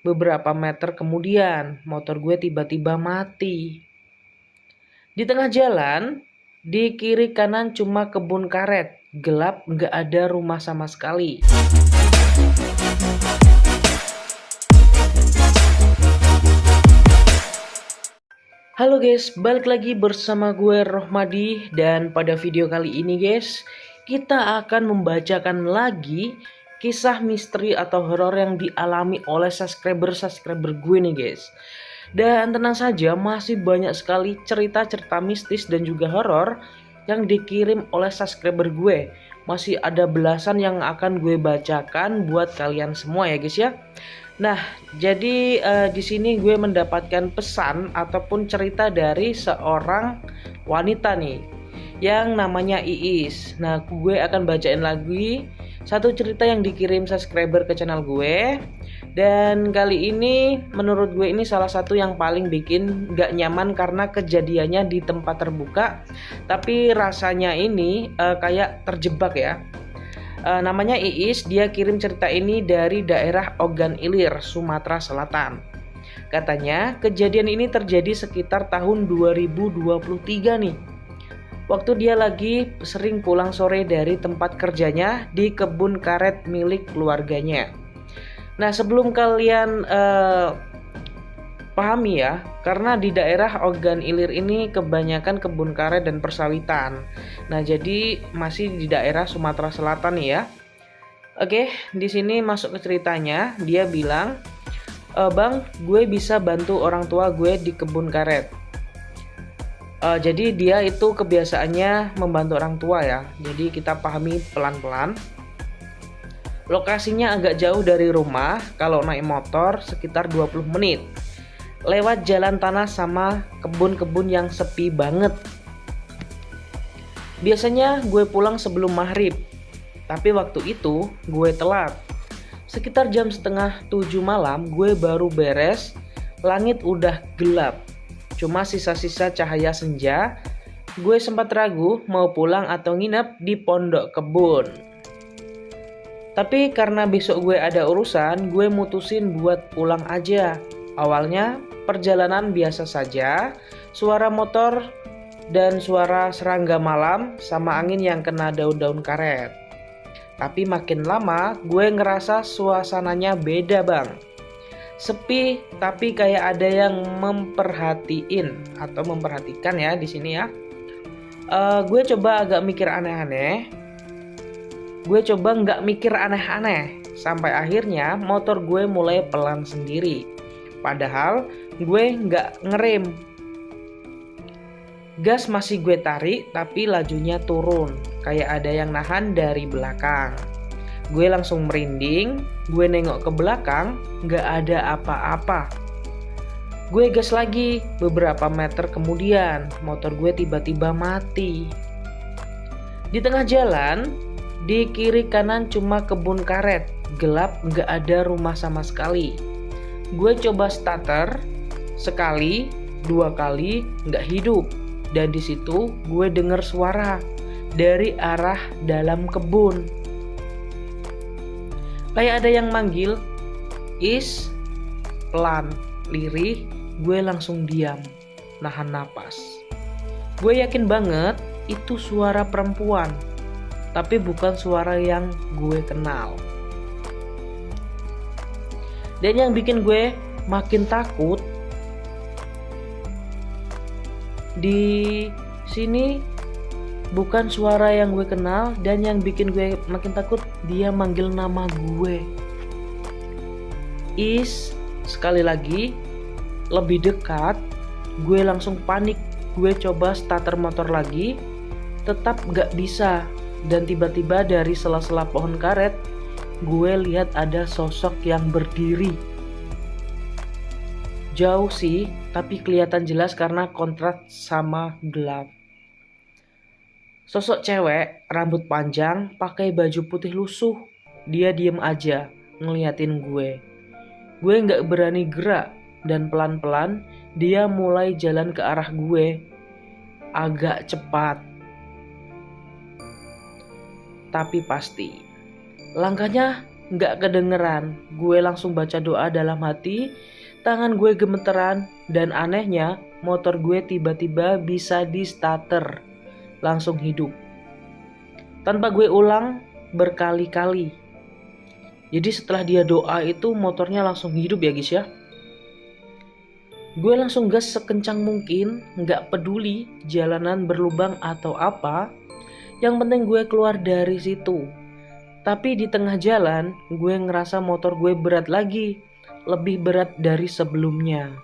beberapa meter kemudian motor gue tiba-tiba mati. Di tengah jalan, di kiri kanan cuma kebun karet, gelap, nggak ada rumah sama sekali. Halo guys, balik lagi bersama gue Rohmadi, dan pada video kali ini guys, kita akan membacakan lagi kisah misteri atau horor yang dialami oleh subscriber gue nih guys. Dan tenang saja, masih banyak sekali cerita-cerita mistis dan juga horor yang dikirim oleh subscriber gue. Masih ada belasan yang akan gue bacakan buat kalian semua ya guys ya. Nah, jadi di sini gue mendapatkan pesan ataupun cerita dari seorang wanita nih yang namanya Iis. Nah, gue akan bacain lagi satu cerita yang dikirim subscriber ke channel gue. Dan kali ini menurut gue ini salah satu yang paling bikin gak nyaman karena kejadiannya di tempat terbuka, tapi rasanya ini kayak terjebak ya. Namanya Iis, dia kirim cerita ini dari daerah Ogan Ilir, Sumatera Selatan. Katanya kejadian ini terjadi sekitar tahun 2023 nih. Waktu dia lagi sering pulang sore dari tempat kerjanya di kebun karet milik keluarganya. Nah, sebelum kalian pahami ya, karena di daerah Ogan Ilir ini kebanyakan kebun karet dan persawitan. Nah, jadi masih di daerah Sumatera Selatan nih ya. Oke, di sini masuk ke ceritanya. Dia bilang, "Bang, gue bisa bantu orang tua gue di kebun karet." Jadi dia itu kebiasaannya membantu orang tua ya. Jadi kita pahami pelan-pelan. Lokasinya agak jauh dari rumah, kalau naik motor sekitar 20 menit. Lewat jalan tanah sama kebun-kebun yang sepi banget. Biasanya gue pulang sebelum maghrib, tapi waktu itu gue telat. Sekitar jam setengah 7 malam gue baru beres, langit udah gelap. Cuma sisa-sisa cahaya senja. Gue sempat ragu mau pulang atau nginep di pondok kebun. Tapi karena besok gue ada urusan, gue mutusin buat pulang aja. Awalnya perjalanan biasa saja, suara motor dan suara serangga malam sama angin yang kena daun-daun karet. Tapi makin lama gue ngerasa suasananya beda bang. Sepi tapi kayak ada yang memperhatiin atau memperhatikan ya di sini ya. Gue coba agak mikir aneh-aneh. Gue coba nggak mikir aneh-aneh sampai akhirnya motor gue mulai pelan sendiri. Padahal gue nggak ngerem. Gas masih gue tarik tapi lajunya turun. Kayak ada yang nahan dari belakang. Gue langsung merinding, gue nengok ke belakang, gak ada apa-apa. Gue gas lagi, beberapa meter kemudian, motor gue tiba-tiba mati. Di tengah jalan, di kiri kanan cuma kebun karet, gelap, gak ada rumah sama sekali. Gue coba starter, sekali, dua kali, gak hidup. Dan di situ gue dengar suara dari arah dalam kebun. Kayak ada yang manggil, "Is," pelan, lirih. Gue langsung diam, nahan napas. Gue yakin banget itu suara perempuan, tapi bukan suara yang gue kenal. Dan yang bikin gue makin takut, di sini bukan suara yang gue kenal, dan yang bikin gue makin takut dia manggil nama gue. Is, sekali lagi, lebih dekat. Gue langsung panik. Gue coba starter motor lagi, tetap gak bisa. Dan tiba-tiba dari sela-sela pohon karet, gue lihat ada sosok yang berdiri. Jauh sih, tapi kelihatan jelas karena kontras sama gelap. Sosok cewek, rambut panjang, pakai baju putih lusuh. Dia diem aja, ngeliatin gue. Gue gak berani gerak, dan pelan-pelan dia mulai jalan ke arah gue. Agak cepat, tapi pasti. Langkahnya nggak kedengeran. Gue langsung baca doa dalam hati, tangan gue gemeteran, dan anehnya motor gue tiba-tiba bisa di starter, langsung hidup. Tanpa gue ulang berkali-kali. Jadi setelah dia doa itu motornya langsung hidup ya guys ya. Gue langsung gas sekencang mungkin, nggak peduli jalanan berlubang atau apa. Yang penting gue keluar dari situ. Tapi di tengah jalan, gue ngerasa motor gue berat lagi, lebih berat dari sebelumnya.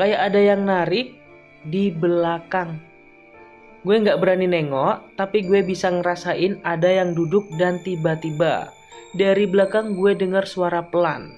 Kayak ada yang narik di belakang. Gue nggak berani nengok, tapi gue bisa ngerasain ada yang duduk dan tiba-tiba dari belakang gue dengar suara pelan.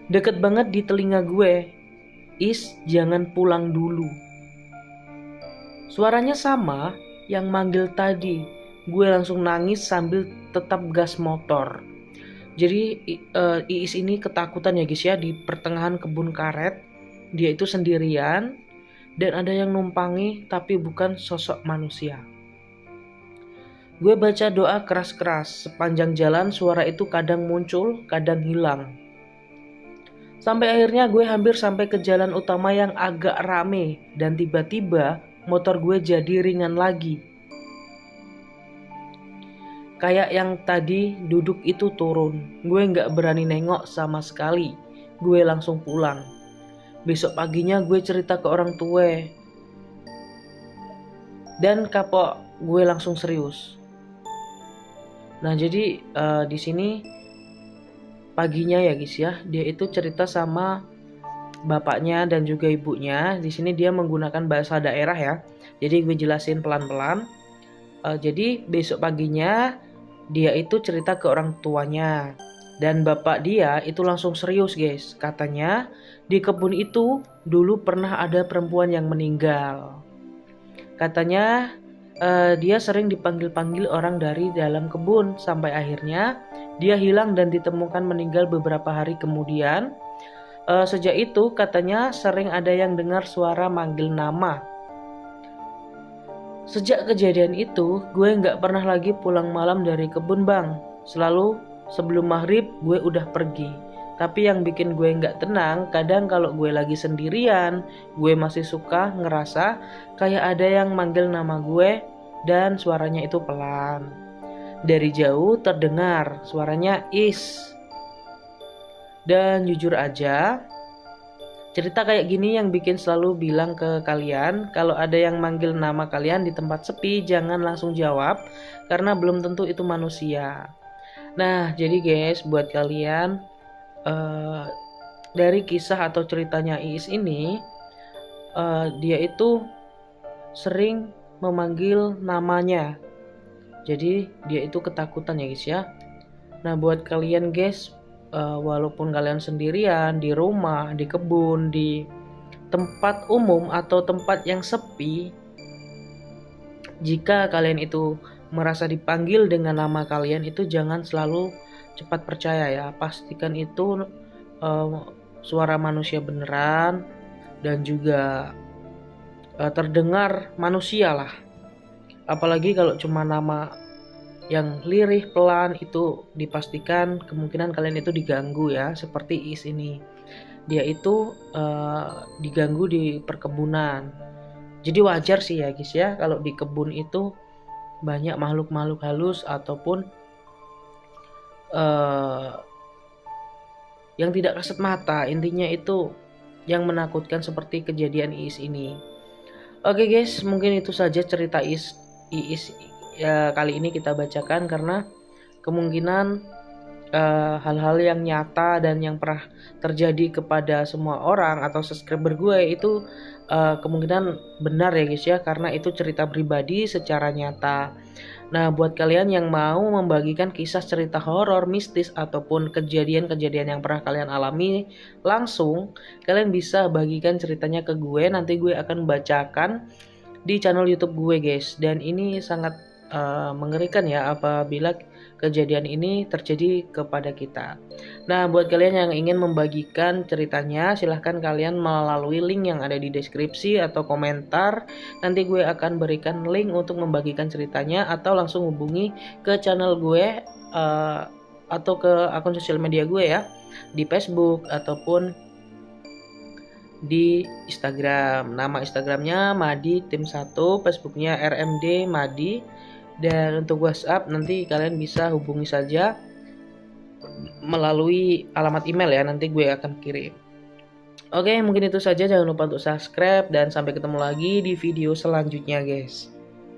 Deket banget di telinga gue, "Is, jangan pulang dulu." Suaranya sama yang manggil tadi. Gue langsung nangis sambil tetap gas motor. Jadi Iis ini ketakutan ya guys ya, di pertengahan kebun karet. Dia itu sendirian dan ada yang numpangi tapi bukan sosok manusia. Gue baca doa keras-keras. Sepanjang jalan suara itu kadang muncul, kadang hilang. Sampai akhirnya gue hampir sampai ke jalan utama yang agak rame. Dan tiba-tiba motor gue jadi ringan lagi. Kayak yang tadi duduk itu turun. Gue gak berani nengok sama sekali. Gue langsung pulang. Besok paginya gue cerita ke orang tua. Dan kapok gue langsung serius. Nah jadi di sini paginya ya guys ya, dia itu cerita sama bapaknya dan juga ibunya. Di sini dia menggunakan bahasa daerah ya. Jadi gue jelasin pelan-pelan. Jadi besok paginya dia itu cerita ke orang tuanya. Dan bapak dia itu langsung serius guys. Katanya di kebun itu dulu pernah ada perempuan yang meninggal. Katanya dia sering dipanggil-panggil orang dari dalam kebun. Sampai akhirnya dia hilang dan ditemukan meninggal beberapa hari kemudian. Sejak itu katanya sering ada yang dengar suara manggil nama. Sejak kejadian itu gue gak pernah lagi pulang malam dari kebun bang. Selalu sebelum maghrib gue udah pergi. Tapi yang bikin gue gak tenang, kadang kalau gue lagi sendirian, gue masih suka ngerasa kayak ada yang manggil nama gue dan suaranya itu pelan. Dari jauh terdengar suaranya Is. Dan jujur aja, cerita kayak gini yang bikin selalu bilang ke kalian, kalau ada yang manggil nama kalian di tempat sepi, jangan langsung jawab karena belum tentu itu manusia. Nah jadi guys, buat kalian dari kisah atau ceritanya Iis ini, dia itu sering memanggil namanya. Jadi dia itu ketakutan ya guys ya. Nah buat kalian guys, walaupun kalian sendirian di rumah, di kebun, di tempat umum atau tempat yang sepi, jika kalian itu merasa dipanggil dengan nama kalian, itu jangan selalu cepat percaya ya. Pastikan itu suara manusia beneran dan juga terdengar manusia lah. Apalagi kalau cuma nama yang lirih pelan, itu dipastikan kemungkinan kalian itu diganggu ya. Seperti Is ini, dia itu diganggu di perkebunan. Jadi wajar sih ya guys ya, kalau di kebun itu banyak makhluk-makhluk halus ataupun yang tidak kasat mata. Intinya itu yang menakutkan seperti kejadian Iis ini. Oke guys, mungkin itu saja cerita Iis ya, kali ini kita bacakan karena kemungkinan hal-hal yang nyata dan yang pernah terjadi kepada semua orang atau subscriber gue itu kemungkinan benar ya guys ya, karena itu cerita pribadi secara nyata. Nah buat kalian yang mau membagikan kisah cerita horor, mistis ataupun kejadian-kejadian yang pernah kalian alami langsung, kalian bisa bagikan ceritanya ke gue. Nanti gue akan bacakan di channel YouTube gue guys. Dan ini sangat mengerikan ya apabila kejadian ini terjadi kepada kita. Nah, buat kalian yang ingin membagikan ceritanya, silahkan kalian melalui link yang ada di deskripsi atau komentar. Nanti gue akan berikan link untuk membagikan ceritanya, atau langsung hubungi ke channel gue atau ke akun sosial media gue ya, di Facebook ataupun di Instagram. Nama Instagramnya Madi Tim 1, Facebooknya RMD Madi. Dan untuk WhatsApp nanti kalian bisa hubungi saja melalui alamat email ya, nanti gue akan kirim. Oke, mungkin itu saja. Jangan lupa untuk subscribe dan sampai ketemu lagi di video selanjutnya guys.